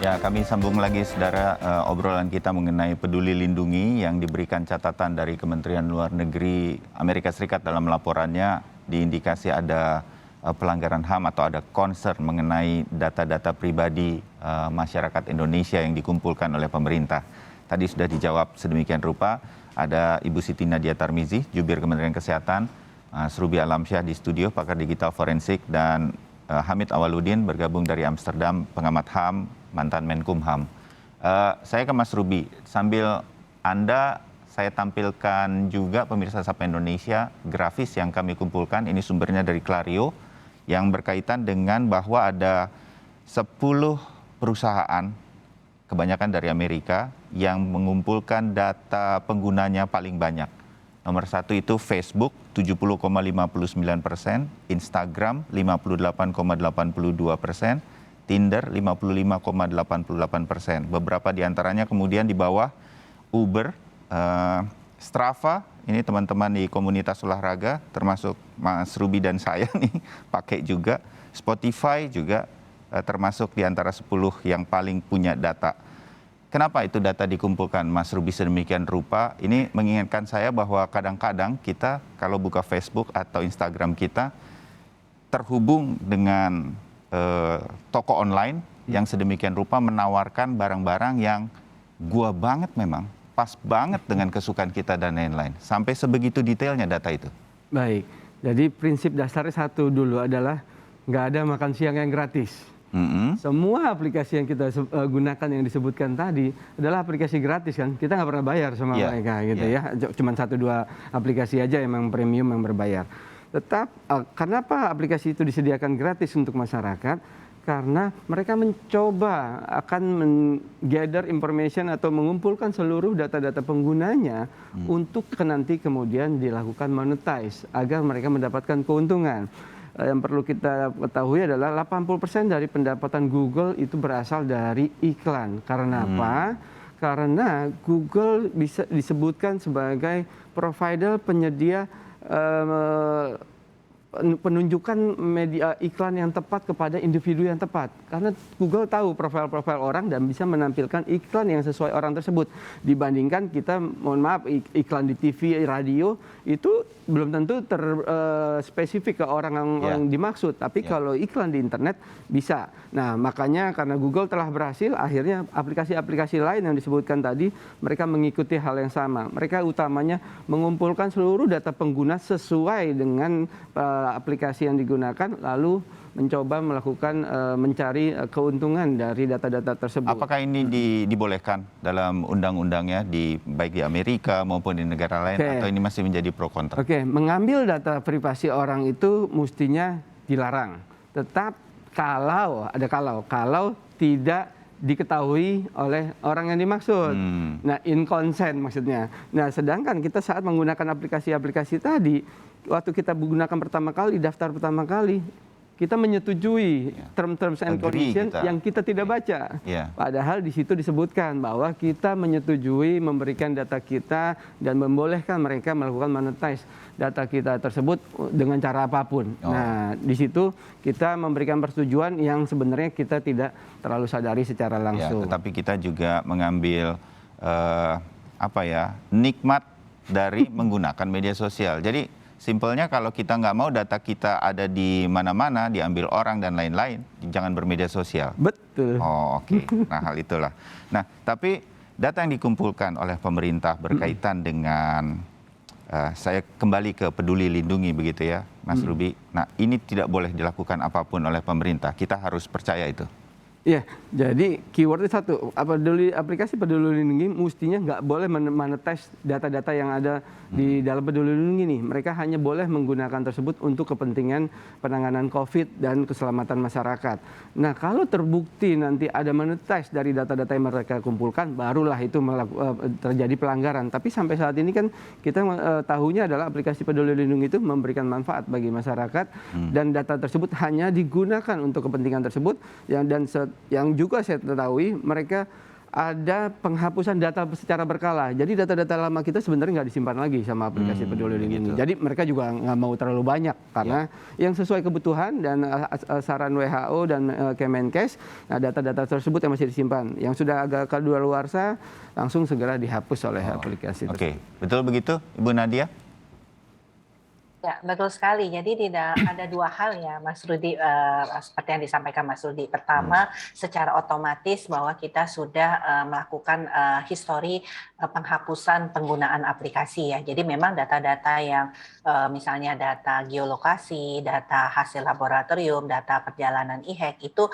Ya, kami sambung lagi, saudara, obrolan kita mengenai Peduli Lindungi yang diberikan catatan dari Kementerian Luar Negeri Amerika Serikat dalam laporannya diindikasi ada pelanggaran HAM atau ada concern mengenai data-data pribadi masyarakat Indonesia yang dikumpulkan oleh pemerintah. Tadi sudah dijawab sedemikian rupa. Ada Ibu Siti Nadia Tarmizi, Jubir Kementerian Kesehatan, Mas Ruby Alamsyah di studio, pakar digital forensik, dan Hamid Awaludin bergabung dari Amsterdam, pengamat HAM, mantan Menkumham. Saya ke Mas Ruby, sambil saya tampilkan juga pemirsa Sapa Indonesia grafis yang kami kumpulkan, ini sumbernya dari Clario, yang berkaitan dengan bahwa ada 10 perusahaan, kebanyakan dari Amerika, yang mengumpulkan data penggunanya paling banyak. Nomor 1 itu Facebook 70,59%, Instagram 58,82%, Tinder 55,88%. Beberapa diantaranya kemudian di bawah Uber, Strava, ini teman-teman di komunitas olahraga, termasuk Mas Ruby dan saya nih pakai juga. Spotify juga termasuk di antara 10 yang paling punya data. Kenapa itu data dikumpulkan, Mas Ruby, sedemikian rupa? Ini mengingatkan saya bahwa kadang-kadang kita kalau buka Facebook atau Instagram kita terhubung dengan toko online yang sedemikian rupa menawarkan barang-barang yang gua banget memang, pas banget dengan kesukaan kita dan lain-lain. Sampai sebegitu detailnya data itu. Baik, jadi prinsip dasarnya satu dulu adalah nggak ada makan siang yang gratis. Semua aplikasi yang kita gunakan yang disebutkan tadi adalah aplikasi gratis kan, kita nggak pernah bayar sama mereka gitu ya. Cuman 1-2 aplikasi aja emang premium yang berbayar. Kenapa aplikasi itu disediakan gratis untuk masyarakat? Karena mereka mencoba akan gather information atau mengumpulkan seluruh data-data penggunanya untuk nanti kemudian dilakukan monetize agar mereka mendapatkan keuntungan. Yang perlu kita ketahui adalah 80% dari pendapatan Google itu berasal dari iklan. Karena apa? Karena Google bisa disebutkan sebagai provider penyedia penunjukan media iklan yang tepat kepada individu yang tepat. Karena Google tahu profil-profil orang dan bisa menampilkan iklan yang sesuai orang tersebut. Dibandingkan kita, mohon maaf, iklan di TV, radio, itu belum tentu spesifik ke orang yang dimaksud. Tapi kalau iklan di internet bisa. Nah, makanya karena Google telah berhasil, akhirnya aplikasi-aplikasi lain yang disebutkan tadi, mereka mengikuti hal yang sama. Mereka utamanya mengumpulkan seluruh data pengguna sesuai dengan aplikasi yang digunakan, lalu mencoba melakukan mencari keuntungan dari data-data tersebut. Apakah ini dibolehkan dalam undang-undangnya baik di Amerika maupun di negara lain, atau ini masih menjadi pro kontra? Mengambil data privasi orang itu mestinya dilarang. Tetap kalau tidak diketahui oleh orang yang dimaksud. Nah, in consent maksudnya. Nah, sedangkan kita saat menggunakan aplikasi-aplikasi tadi, waktu kita menggunakan pertama kali, daftar pertama kali, kita menyetujui terms and condition yang kita tidak baca. Padahal di situ disebutkan bahwa kita menyetujui memberikan data kita dan membolehkan mereka melakukan monetize data kita tersebut dengan cara apapun. Nah, di situ kita memberikan persetujuan yang sebenarnya kita tidak terlalu sadari secara langsung. Tetapi kita juga mengambil nikmat dari menggunakan media sosial. Jadi simpelnya kalau kita nggak mau data kita ada di mana-mana, diambil orang dan lain-lain, jangan bermedia sosial. Betul. Oke. Nah, hal itulah. Nah, tapi data yang dikumpulkan oleh pemerintah berkaitan dengan, saya kembali ke Peduli Lindungi begitu ya, Mas Ruby. Nah, ini tidak boleh dilakukan apapun oleh pemerintah. Kita harus percaya itu. Ya, jadi keywordnya satu, aplikasi Peduli Lindungi mestinya nggak boleh monetize data-data yang ada di dalam Peduli Lindungi nih. Mereka hanya boleh menggunakan tersebut untuk kepentingan penanganan COVID dan keselamatan masyarakat. Nah, kalau terbukti nanti ada monetize dari data-data yang mereka kumpulkan, barulah itu terjadi pelanggaran. Tapi sampai saat ini kan kita tahunya adalah aplikasi Peduli Lindungi itu memberikan manfaat bagi masyarakat dan data tersebut hanya digunakan untuk kepentingan tersebut yang juga saya ketahui mereka ada penghapusan data secara berkala. Jadi data-data lama kita sebenarnya nggak disimpan lagi sama aplikasi Peduli Lindungi. Jadi mereka juga nggak mau terlalu banyak karena yang sesuai kebutuhan dan saran WHO dan Kemenkes, nah data-data tersebut yang masih disimpan. Yang sudah agak kadaluarsa langsung segera dihapus oleh aplikasi tersebut. Oke, betul begitu, Ibu Nadia? Ya, betul sekali. Jadi tidak ada dua hal ya, Mas Rudi, seperti yang disampaikan Mas Rudi. Pertama, secara otomatis bahwa kita sudah melakukan histori penghapusan penggunaan aplikasi ya. Jadi memang data-data yang misalnya data geolokasi, data hasil laboratorium, data perjalanan e-hack itu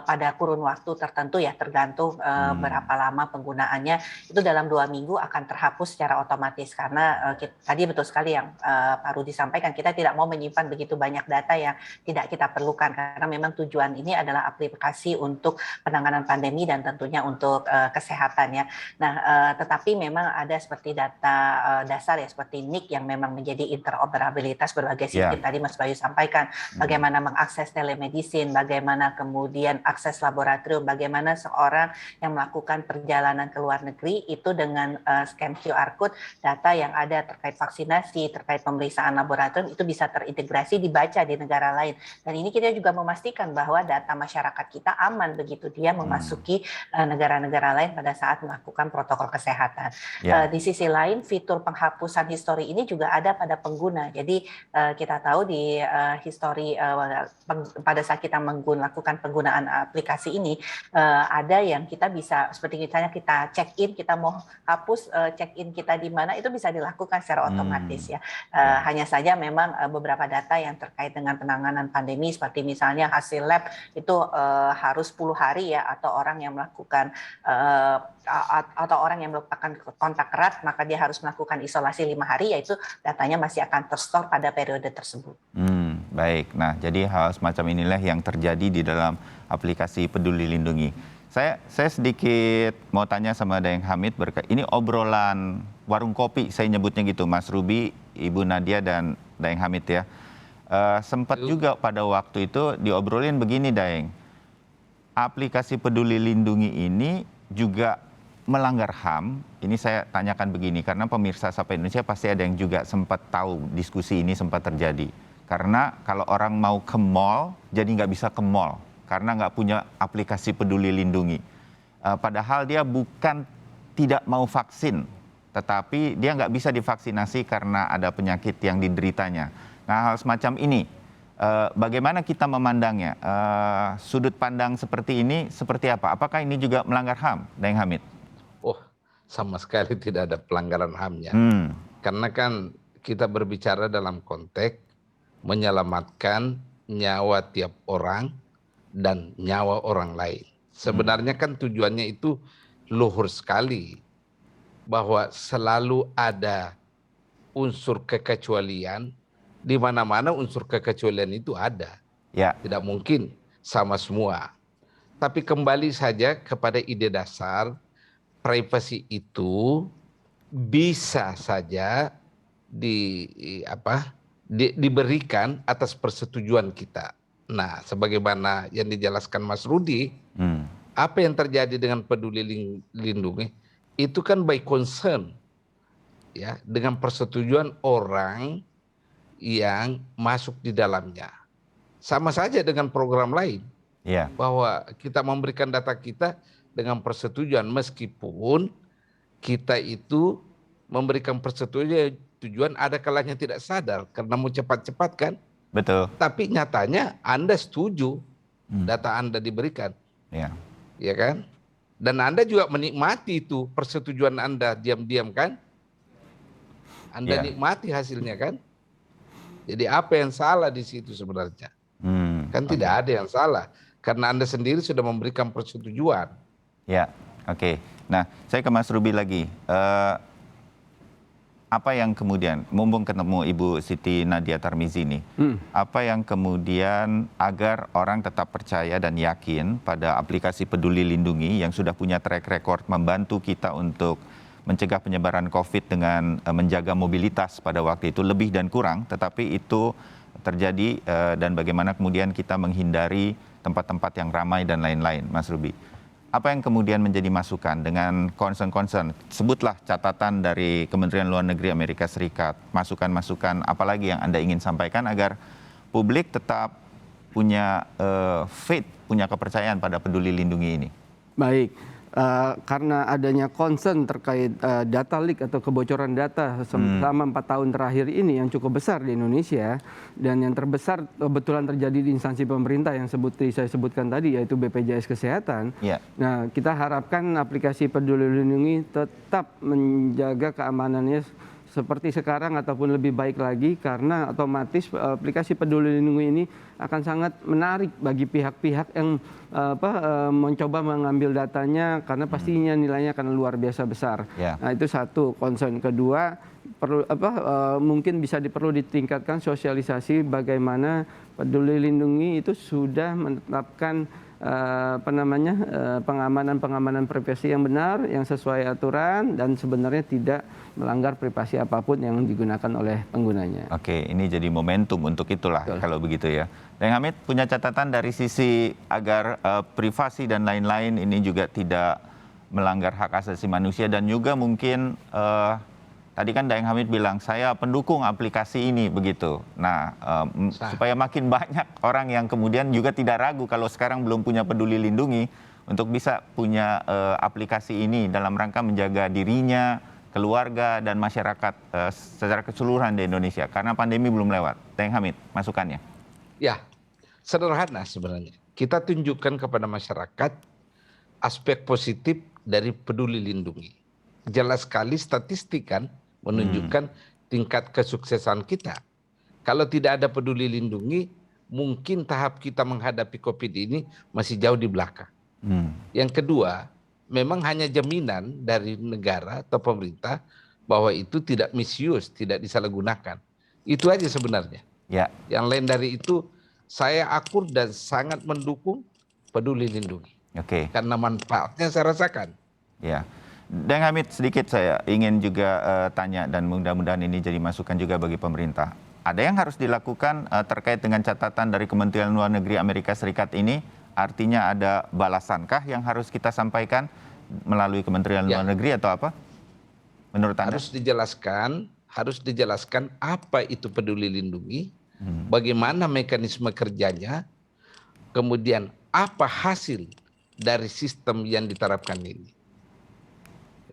pada kurun waktu tertentu ya, tergantung berapa lama penggunaannya, itu dalam 2 minggu akan terhapus secara otomatis karena tadi betul sekali yang Pak Rudi sampaikan, kita tidak mau menyimpan begitu banyak data yang tidak kita perlukan karena memang tujuan ini adalah aplikasi untuk penanganan pandemi dan tentunya untuk kesehatan ya. Nah, tetapi memang ada seperti data dasar ya seperti NIK yang memang menjadi interoperabilitas berbagai sistem tadi Mas Bayu sampaikan, bagaimana mengakses telemedicine, bagaimana kemudian akses laboratorium, bagaimana seorang yang melakukan perjalanan ke luar negeri itu dengan scan QR code data yang ada terkait vaksinasi, terkait pemeriksaan laboratorium itu bisa terintegrasi dibaca di negara lain. Dan ini kita juga memastikan bahwa data masyarakat kita aman begitu dia memasuki negara-negara lain pada saat melakukan protokol kesehatan. Di sisi lain fitur penghapusan histori ini juga ada pada pengguna. Jadi kita tahu di histori pada saat kita melakukan penggunaan aplikasi ini ada yang kita bisa seperti misalnya kita check in, kita mau hapus check in kita di mana itu bisa dilakukan secara otomatis ya. Hanya saja memang beberapa data yang terkait dengan penanganan pandemi seperti misalnya hasil lab itu harus 10 hari ya, atau orang yang melakukan atau orang yang merupakan kontak erat maka dia harus melakukan isolasi 5 hari, yaitu datanya masih akan terstore pada periode tersebut. Baik, nah jadi hal semacam inilah yang terjadi di dalam aplikasi Peduli Lindungi. Saya sedikit mau tanya sama Daeng Hamid, ini obrolan warung kopi, saya nyebutnya gitu, Mas Ruby, Ibu Nadia, dan Daeng Hamid ya. Sempat juga pada waktu itu diobrolin begini, Daeng. Aplikasi Peduli Lindungi ini juga melanggar HAM. Ini saya tanyakan begini, karena pemirsa Sapa Indonesia pasti ada yang juga sempat tahu diskusi ini sempat terjadi. Karena kalau orang mau ke mall, jadi nggak bisa ke mall karena nggak punya aplikasi Peduli Lindungi. Padahal dia bukan tidak mau vaksin, tetapi dia nggak bisa divaksinasi karena ada penyakit yang dideritanya. Nah, hal semacam ini, bagaimana kita memandangnya? Sudut pandang seperti ini seperti apa? Apakah ini juga melanggar HAM, Daeng Hamid? Oh, sama sekali tidak ada pelanggaran HAM-nya. Karena kan kita berbicara dalam konteks menyelamatkan nyawa tiap orang dan nyawa orang lain. Sebenarnya kan tujuannya itu luhur sekali, bahwa selalu ada unsur kekecualian, di mana-mana unsur kekecualian itu ada. Tidak mungkin sama semua. Tapi kembali saja kepada ide dasar, privasi itu bisa saja diberikan atas persetujuan kita. Nah, sebagaimana yang dijelaskan Mas Rudi, apa yang terjadi dengan Peduli Lindungi itu kan by concern, ya, dengan persetujuan orang yang masuk di dalamnya. Sama saja dengan program lain, bahwa kita memberikan data kita dengan persetujuan, meskipun kita itu memberikan persetujuan ada kalanya tidak sadar karena mau cepat-cepat kan. Betul. Tapi nyatanya Anda setuju data Anda diberikan. Ya kan? Dan Anda juga menikmati itu persetujuan Anda diam-diam kan? Anda nikmati hasilnya kan? Jadi apa yang salah di situ sebenarnya? Kan tidak ada yang salah. Karena Anda sendiri sudah memberikan persetujuan. Oke. Nah, saya ke Mas Ruby lagi. Apa yang kemudian, mumpung ketemu Ibu Siti Nadia Tarmizi ini, apa yang kemudian agar orang tetap percaya dan yakin pada aplikasi Peduli Lindungi yang sudah punya track record membantu kita untuk mencegah penyebaran COVID dengan menjaga mobilitas pada waktu itu lebih dan kurang, tetapi itu terjadi dan bagaimana kemudian kita menghindari tempat-tempat yang ramai dan lain-lain, Mas Ruby. apa yang kemudian menjadi masukan dengan concern-concern? Sebutlah catatan dari Kementerian Luar Negeri Amerika Serikat, masukan-masukan apalagi yang Anda ingin sampaikan agar publik tetap punya faith, punya kepercayaan pada Peduli Lindungi ini. Baik, karena adanya concern terkait data leak atau kebocoran data selama 4 tahun terakhir ini yang cukup besar di Indonesia, dan yang terbesar kebetulan terjadi di instansi pemerintah yang saya sebutkan tadi, yaitu BPJS Kesehatan. Ya. Nah, kita harapkan aplikasi Peduli Lindungi tetap menjaga keamanannya seperti sekarang ataupun lebih baik lagi, karena otomatis aplikasi Peduli Lindungi ini akan sangat menarik bagi pihak-pihak yang mencoba mengambil datanya, karena pastinya nilainya akan luar biasa besar. Yeah. Nah, itu satu concern. Kedua, mungkin perlu ditingkatkan sosialisasi bagaimana Peduli Lindungi itu sudah menetapkan pengamanan privasi yang benar, yang sesuai aturan, dan sebenarnya tidak melanggar privasi apapun yang digunakan oleh penggunanya. Oke, ini jadi momentum untuk itulah. Betul. Kalau begitu ya. Dan Hamid punya catatan dari sisi agar privasi dan lain-lain ini juga tidak melanggar hak asasi manusia, dan juga mungkin tadi kan Daeng Hamid bilang saya pendukung aplikasi ini begitu. Nah, supaya makin banyak orang yang kemudian juga tidak ragu kalau sekarang belum punya Peduli Lindungi untuk bisa punya aplikasi ini dalam rangka menjaga dirinya, keluarga, dan masyarakat secara keseluruhan di Indonesia karena pandemi belum lewat. Daeng Hamid, masukannya. Ya, sederhana sebenarnya. Kita tunjukkan kepada masyarakat aspek positif dari Peduli Lindungi. Jelas sekali statistik kan menunjukkan tingkat kesuksesan kita. Kalau tidak ada Peduli Lindungi, mungkin tahap kita menghadapi COVID ini masih jauh di belakang. Yang kedua, memang hanya jaminan dari negara atau pemerintah bahwa itu tidak misuse, tidak disalahgunakan. Itu aja sebenarnya. Ya. Yang lain dari itu, saya akur dan sangat mendukung Peduli Lindungi. Oke. Karena manfaatnya saya rasakan. Ya. Daeng Hamid, sedikit saya ingin juga tanya, dan mudah-mudahan ini jadi masukan juga bagi pemerintah. Ada yang harus dilakukan terkait dengan catatan dari Kementerian Luar Negeri Amerika Serikat ini? Artinya ada balasankah yang harus kita sampaikan melalui Kementerian Luar Negeri atau apa? Menurut Anda? Harus dijelaskan apa itu Peduli Lindungi, bagaimana mekanisme kerjanya, kemudian apa hasil dari sistem yang diterapkan ini.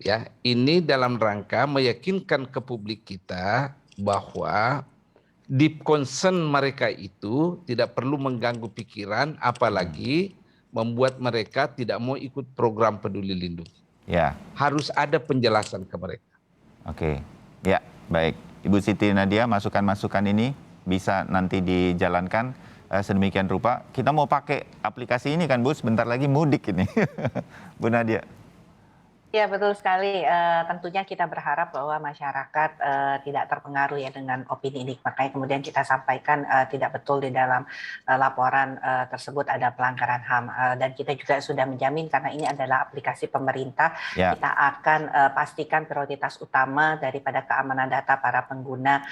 Ya, ini dalam rangka meyakinkan ke publik kita bahwa deep concern mereka itu tidak perlu mengganggu pikiran, apalagi membuat mereka tidak mau ikut program Peduli Lindungi. Ya. Harus ada penjelasan ke mereka. Oke, ya baik. Ibu Siti Nadia, masukan-masukan ini bisa nanti dijalankan sedemikian rupa. Kita mau pakai aplikasi ini kan Bu, sebentar lagi mudik ini. Bu Nadia. Ya, betul sekali. Tentunya kita berharap bahwa masyarakat tidak terpengaruh ya dengan opini ini. Makanya kemudian kita sampaikan tidak betul di dalam laporan tersebut ada pelanggaran HAM. Dan kita juga sudah menjamin karena ini adalah aplikasi pemerintah, kita akan pastikan prioritas utama daripada keamanan data para pengguna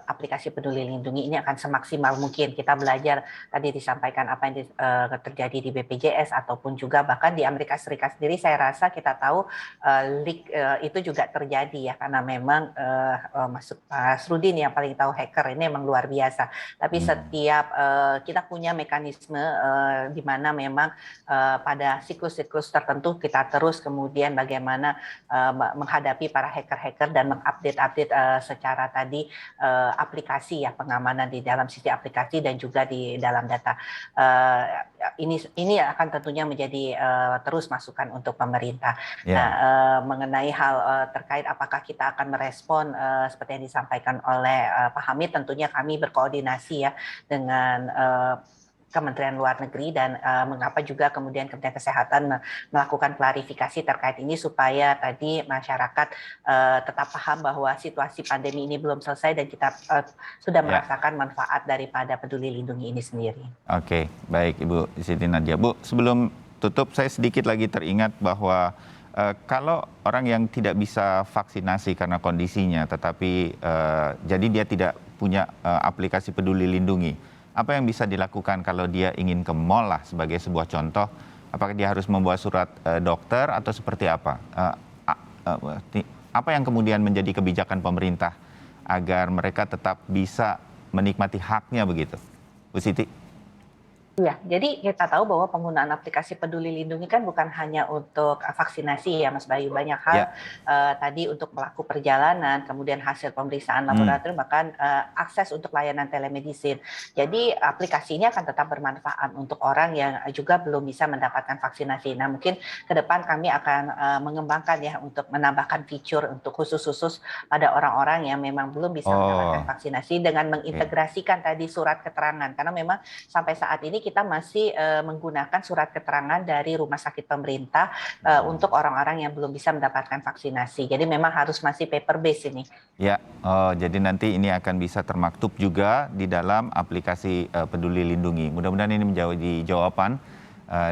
aplikasi Peduli Lindungi ini akan semaksimal mungkin. Kita belajar tadi disampaikan apa yang terjadi di BPJS ataupun juga bahkan di Amerika Serikat sendiri, saya rasa kita tahu leak itu juga terjadi ya, karena memang Mas Rudin yang paling tahu hacker ini memang luar biasa. Tapi setiap kita punya mekanisme di mana memang pada siklus-siklus tertentu kita terus kemudian bagaimana menghadapi para hacker-hacker dan mengupdate secara tadi aplikasi ya, pengamanan di dalam sisi aplikasi dan juga di dalam data. Ini akan tentunya menjadi terus masukan untuk pemerintah. Nah, mengenai hal terkait apakah kita akan merespon seperti yang disampaikan oleh Pak Hamid, tentunya kami berkoordinasi ya dengan Kementerian Luar Negeri dan mengapa juga kemudian Kementerian Kesehatan melakukan klarifikasi terkait ini supaya tadi masyarakat tetap paham bahwa situasi pandemi ini belum selesai dan kita sudah merasakan manfaat daripada Peduli Lindungi ini sendiri. Oke, baik Ibu Siti Nadia. Bu, sebelum tutup saya sedikit lagi teringat bahwa kalau orang yang tidak bisa vaksinasi karena kondisinya, tetapi jadi dia tidak punya aplikasi Peduli Lindungi, apa yang bisa dilakukan kalau dia ingin ke mall lah sebagai sebuah contoh, Apakah dia harus membawa surat dokter atau seperti apa? Apa yang kemudian menjadi kebijakan pemerintah agar mereka tetap bisa menikmati haknya begitu? Bu Siti? Ya, jadi kita tahu bahwa penggunaan aplikasi Peduli Lindungi kan bukan hanya untuk vaksinasi ya Mas Bayu, banyak hal tadi untuk pelaku perjalanan, kemudian hasil pemeriksaan laboratorium, bahkan akses untuk layanan telemedicine. Jadi aplikasi ini akan tetap bermanfaat untuk orang yang juga belum bisa mendapatkan vaksinasi. Nah mungkin ke depan kami akan mengembangkan ya untuk menambahkan fitur untuk khusus pada orang-orang yang memang belum bisa mendapatkan vaksinasi dengan mengintegrasikan tadi surat keterangan, karena memang sampai saat ini kita masih menggunakan surat keterangan dari rumah sakit pemerintah untuk orang-orang yang belum bisa mendapatkan vaksinasi. Jadi memang harus masih paper base ini. Ya, jadi nanti ini akan bisa termaktub juga di dalam aplikasi Peduli Lindungi. Mudah-mudahan ini menjadi jawaban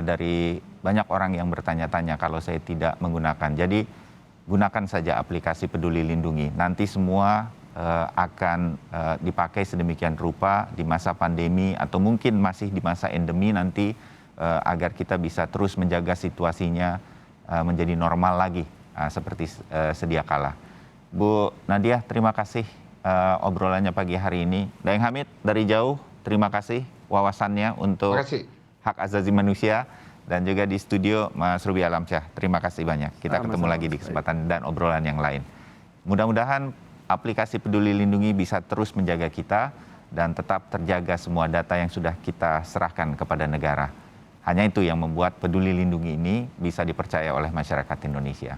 dari banyak orang yang bertanya-tanya kalau saya tidak menggunakan. Jadi gunakan saja aplikasi Peduli Lindungi. Nanti semua akan dipakai sedemikian rupa di masa pandemi atau mungkin masih di masa endemi nanti agar kita bisa terus menjaga situasinya menjadi normal lagi seperti sedia kala. Bu Nadia, terima kasih obrolannya pagi hari ini. Daeng Hamid dari jauh, terima kasih wawasannya untuk hak asasi manusia, dan juga di studio Mas Ruby Alamsyah. Terima kasih banyak. Kita ketemu lagi di kesempatan dan obrolan yang lain. Mudah-mudahan aplikasi Peduli Lindungi bisa terus menjaga kita dan tetap terjaga semua data yang sudah kita serahkan kepada negara. Hanya itu yang membuat Peduli Lindungi ini bisa dipercaya oleh masyarakat Indonesia.